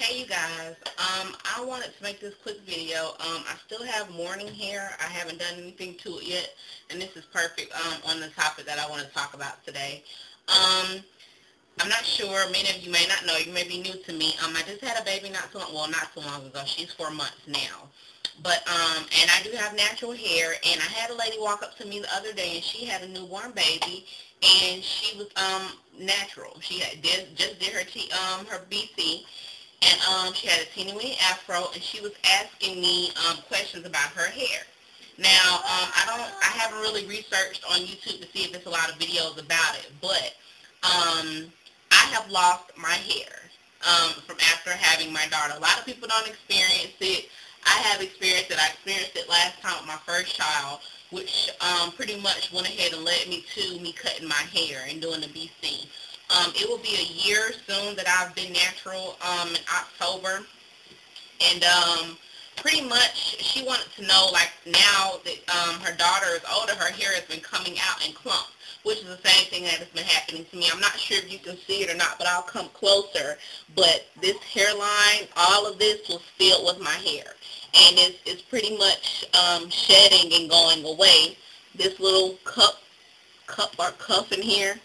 Hey you guys, I wanted to make this quick video. I still have morning hair. I haven't done anything to it yet, and this is perfect on the topic that I want to talk about today. Um, I'm not sure, many of you may not know, you may be new to me. I just had a baby not too long ago. She's 4 months now. But, and I do have natural hair, and I had a lady walk up to me the other day, and she had a newborn baby, and she was, natural. She had just did her BC, and she had a teeny weeny afro, and she was asking me questions about her hair. Now, I haven't really researched on YouTube to see if there's a lot of videos about it, but I have lost my hair from after having my daughter. A lot of people don't experience it. I have experienced it. I experienced it last time with my first child, which pretty much went ahead and led me to me cutting my hair and doing the BC. It will be a year soon that I've been natural in October. And pretty much she wanted to know, like, now that her daughter is older, her hair has been coming out in clumps, which is the same thing that has been happening to me. I'm not sure if you can see it or not, but I'll come closer. But this hairline, all of this was filled with my hair. And it's pretty much shedding and going away. This little cup or cuff in here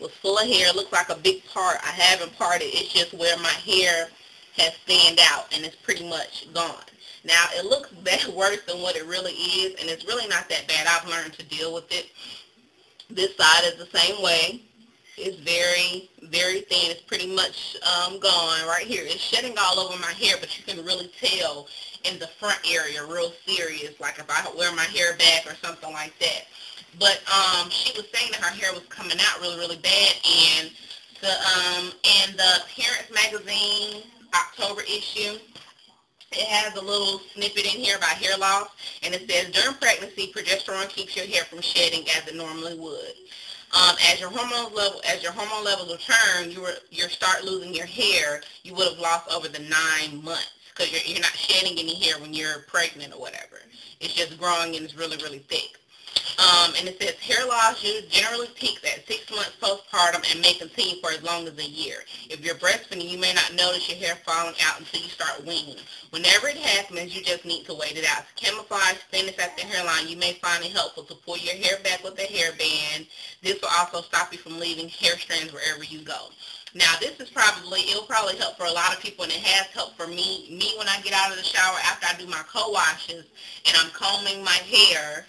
was full of hair. It looks like a big part. I haven't parted. It's just where my hair has thinned out, and it's pretty much gone. Now, it looks worse than what it really is, and it's really not that bad. I've learned to deal with it. This side is the same way. It's very, very thin. It's pretty much gone right here. It's shedding all over my hair, but you can really tell in the front area real serious, like if I wear my hair back or something like that. But she was saying that her hair was coming out really, really bad, and the Parents Magazine October issue, it has a little snippet in here about hair loss, and it says, during pregnancy, progesterone keeps your hair from shedding as it normally would. As your hormone levels return, you start losing your hair you would have lost over the 9 months, because you're not shedding any hair when you're pregnant or whatever. It's just growing, and it's really, really thick. And it says hair loss generally peaks at 6 months postpartum and may continue for as long as a year. If you're breastfeeding, you may not notice your hair falling out until you start weaning. Whenever it happens, you just need to wait it out. To camouflage thinness at the hairline, you may find it helpful to pull your hair back with a hairband. This will also stop you from leaving hair strands wherever you go. Now, it'll probably help for a lot of people, and it has helped for me. When I get out of the shower after I do my co-washes and I'm combing my hair,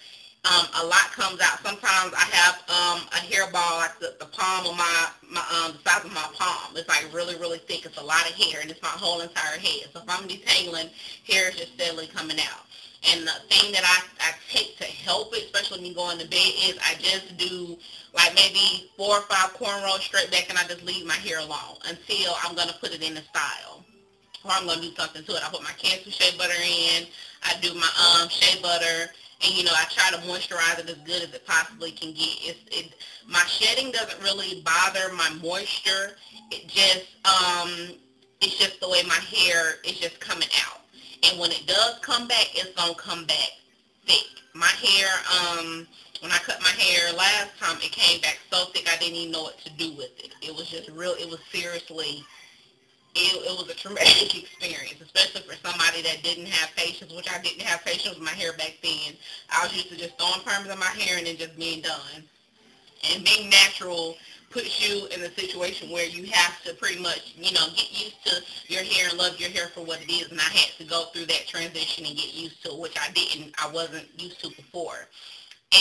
a lot comes out. Sometimes I have a hairball like the palm of the size of my palm. It's like really, really thick. It's a lot of hair, and it's my whole entire head. So if I'm detangling, hair is just steadily coming out. And the thing that I take to help it, especially when you go into bed, is I just do like maybe 4 or 5 cornrows straight back, and I just leave my hair alone until I'm going to put it in a style, or I'm going to do something to it. I put my Cantu shea butter in. I do my shea butter. And, I try to moisturize it as good as it possibly can get. My shedding doesn't really bother my moisture. It's just the way my hair is just coming out. And when it does come back, it's going to come back thick. My hair, when I cut my hair last time, it came back so thick I didn't even know what to do with it. It was just it was seriously, it was a traumatic experience, especially for somebody that didn't have patience, which I didn't have patience with my hair back then. I was used to just throwing perms in my hair and then just being done. And being natural puts you in a situation where you have to pretty much, get used to your hair and love your hair for what it is. And I had to go through that transition and get used to it, which I wasn't used to before.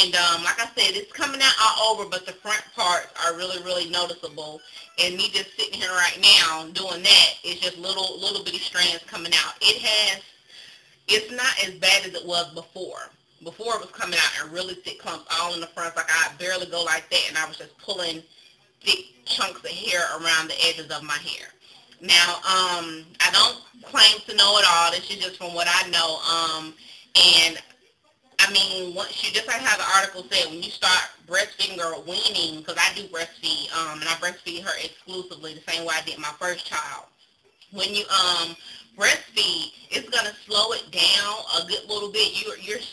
And like I said, it's coming out all over, but the front parts are really, really noticeable. And me just sitting here right now doing that, it's just little bitty strands coming out. It's not as bad as it was before. Before it was coming out in really thick clumps all in the front, like I barely go like that, and I was just pulling thick chunks of hair around the edges of my hair. Now, I don't claim to know it all. This is just from what I know. And I mean, just like how the article said, when you start breastfeeding or weaning, because I do breastfeed, and I breastfeed her exclusively the same way I did my first child. When you breastfeed, it's gonna slow it down a good little bit.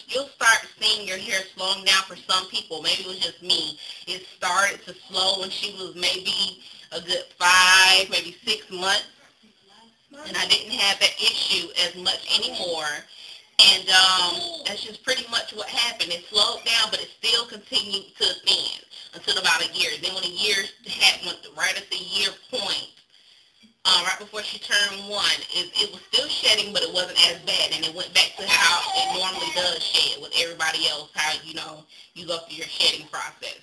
You'll start seeing your hair slowing down for some people. Maybe it was just me. It started to slow when she was maybe a good 5, maybe 6 months. and I didn't have that issue as much anymore. And that's just pretty much what happened. It slowed down, but it still continued to thin until about a year. Then when a year happened, right at the year point, right before she turned 1, it was still shedding, but it wasn't as bad, and it went back to how it normally does shed with everybody else, how, you go through your shedding process.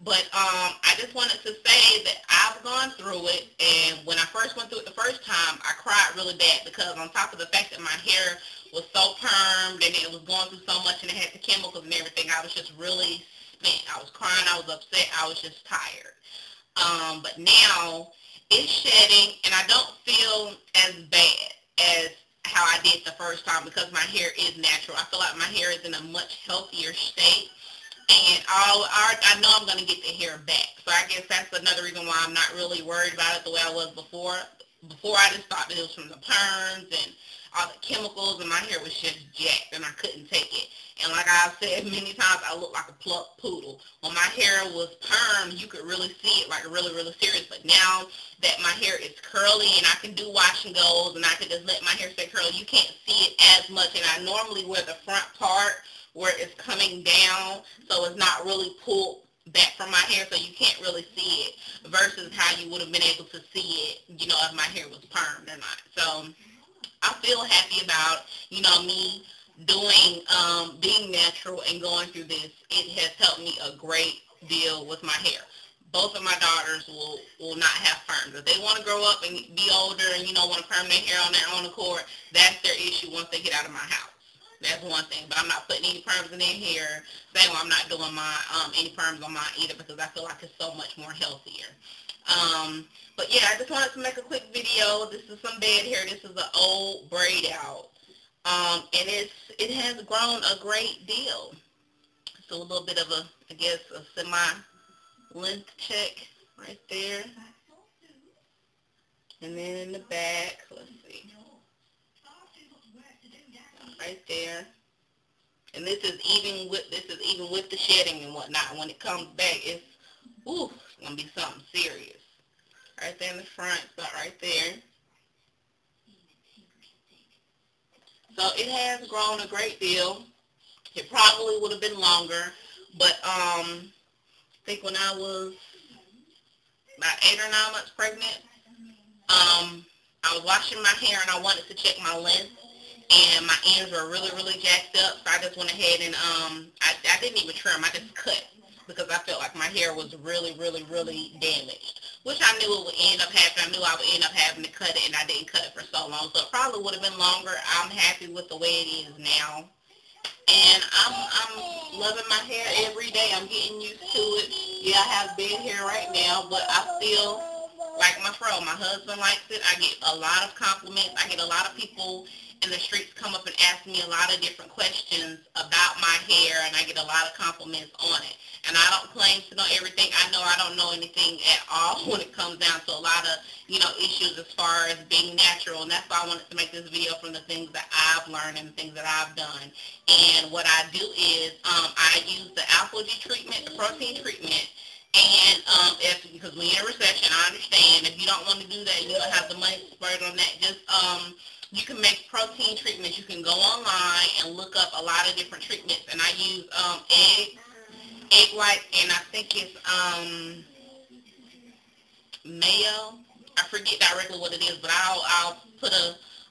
But I just wanted to say that I've gone through it, and when I first went through it the first time, I cried really bad because on top of the fact that my hair was so permed and it was going through so much and it had the chemicals and everything, I was just really spent. I was crying, I was upset, I was just tired. But now it's shedding, and I don't feel as bad as how I did the first time because my hair is natural. I feel like my hair is in a much healthier state, and I know I'm going to get the hair back. So I guess that's another reason why I'm not really worried about it the way I was before. Before, I just thought that it was from the perms and all the chemicals, and my hair was just jacked, and I couldn't take it. And like I've said many times, I look like a plucked poodle. When my hair was permed, you could really see it, like really, really serious. But now that my hair is curly and I can do wash and goes and I can just let my hair stay curly, you can't see it as much. And I normally wear the front part where it's coming down, so it's not really pulled back from my hair, so you can't really see it, versus how you would have been able to see it, if my hair was permed or not. So I feel happy about, me doing, being natural and going through this. It has helped me a great deal with my hair. Both of my daughters will not have perms. If they want to grow up and be older and, want to perm their hair on their own accord, that's their issue once they get out of my house. That's one thing, but I'm not putting any perms in their hair. Same way I'm not doing any perms on mine either because I feel like it's so much more healthier. But yeah, I just wanted to make a quick video. This is some bad hair. This is an old braid out. And it has grown a great deal. So a little bit of a, I guess, a semi-length check right there. And then in the back, let's see. Right there. And this is even with the shedding and whatnot. When it comes back, it's gonna be something serious. Right there in the front, about right there. So it has grown a great deal. It probably would have been longer, but I think when I was about 8 or 9 months pregnant, I was washing my hair and I wanted to check my length. And my ends were really, really jacked up, so I just went ahead and I didn't even trim. I just cut because I felt like my hair was really, really, really damaged, which I knew it would end up happening. I knew I would end up having to cut it, and I didn't cut it for so long, so it probably would have been longer. I'm happy with the way it is now, and I'm loving my hair every day. I'm getting used to it. Yeah, I have bad hair right now, but I feel like my fro. My husband likes it. I get a lot of compliments. I get a lot of people in the streets come up and ask me a lot of different questions about my hair, and I get a lot of compliments on it. And I don't claim to know everything. I know I don't know anything at all when it comes down to a lot of, issues as far as being natural. And that's why I wanted to make this video from the things that I've learned and the things that I've done. And what I do is I use the alpha-G treatment, the protein treatment. And because when you're in a recession, I understand. If you don't want to do that, you don't have the money to spend on that. Just you can make protein treatments. You can go online and look up a lot of different treatments. And I use egg white, and I think it's mayo. I forget directly what it is, but I'll put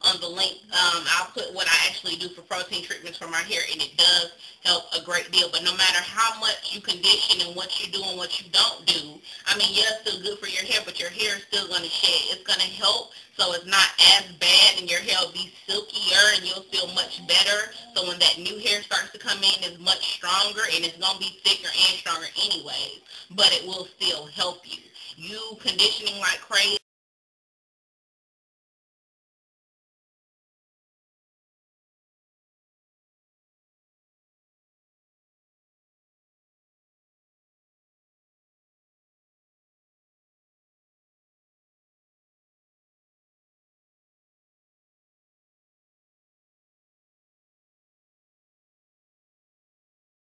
on the link. I'll put what I actually do for protein treatments for my hair, and it does help a great deal. But no matter how much you condition and what you do and what you don't do, I mean, yeah, it's still good for your hair, but your hair is still going to shed. It's going to help, so it's not as bad, and your hair will be silkier, and you'll feel much better. So when that new hair starts to come in, it's much stronger, and it's going to be thicker and stronger anyways, but it will still help you. You conditioning like crazy